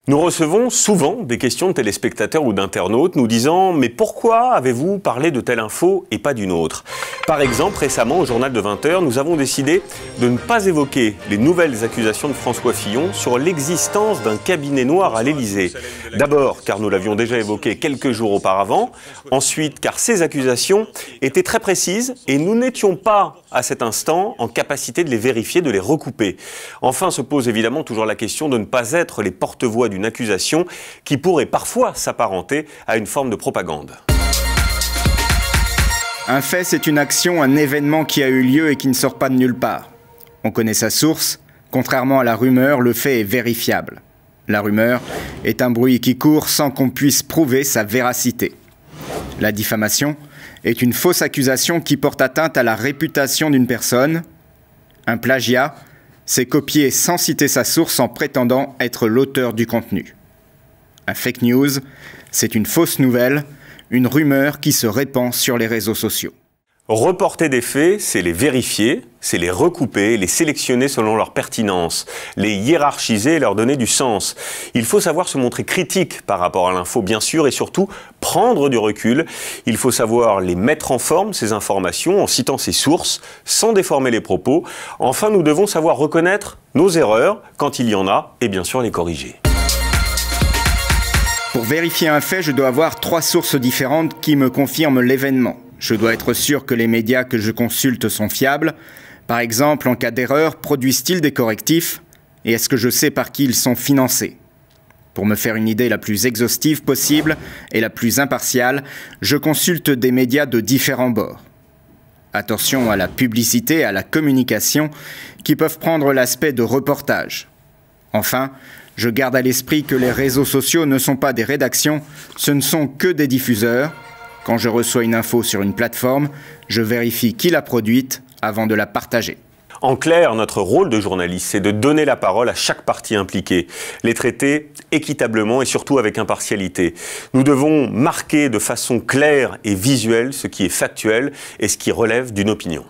Nous recevons souvent des questions de téléspectateurs ou d'internautes nous disant « Mais pourquoi avez-vous parlé de telle info et pas d'une autre ?» Par exemple, récemment, au journal de 20h, nous avons décidé de ne pas évoquer les nouvelles accusations de François Fillon sur l'existence d'un cabinet noir à l'Élysée. D'abord, car nous l'avions déjà évoqué quelques jours auparavant. Ensuite, car ces accusations étaient très précises et nous n'étions pas, à cet instant, en capacité de les vérifier, de les recouper. Enfin, se pose évidemment toujours la question de ne pas être les porte-voix d'une accusation qui pourrait parfois s'apparenter à une forme de propagande. Un fait, c'est une action, un événement qui a eu lieu et qui ne sort pas de nulle part. On connaît sa source. Contrairement à la rumeur, le fait est vérifiable. La rumeur est un bruit qui court sans qu'on puisse prouver sa véracité. La diffamation est une fausse accusation qui porte atteinte à la réputation d'une personne. Un plagiat, c'est copier sans citer sa source en prétendant être l'auteur du contenu. Un fake news, c'est une fausse nouvelle, une rumeur qui se répand sur les réseaux sociaux. Reporter des faits, c'est les vérifier, c'est les recouper, les sélectionner selon leur pertinence, les hiérarchiser et leur donner du sens. Il faut savoir se montrer critique par rapport à l'info, bien sûr, et surtout prendre du recul. Il faut savoir les mettre en forme, ces informations, en citant ses sources, sans déformer les propos. Enfin, nous devons savoir reconnaître nos erreurs quand il y en a, et bien sûr les corriger. Pour vérifier un fait, je dois avoir 3 sources différentes qui me confirment l'événement. Je dois être sûr que les médias que je consulte sont fiables. Par exemple, en cas d'erreur, produisent-ils des correctifs? Et est-ce que je sais par qui ils sont financés? Pour me faire une idée la plus exhaustive possible et la plus impartiale, je consulte des médias de différents bords. Attention à la publicité, à la communication, qui peuvent prendre l'aspect de reportage. Enfin, je garde à l'esprit que les réseaux sociaux ne sont pas des rédactions, ce ne sont que des diffuseurs. Quand je reçois une info sur une plateforme, je vérifie qui l'a produite avant de la partager. En clair, notre rôle de journaliste, c'est de donner la parole à chaque partie impliquée, les traiter équitablement et surtout avec impartialité. Nous devons marquer de façon claire et visuelle ce qui est factuel et ce qui relève d'une opinion.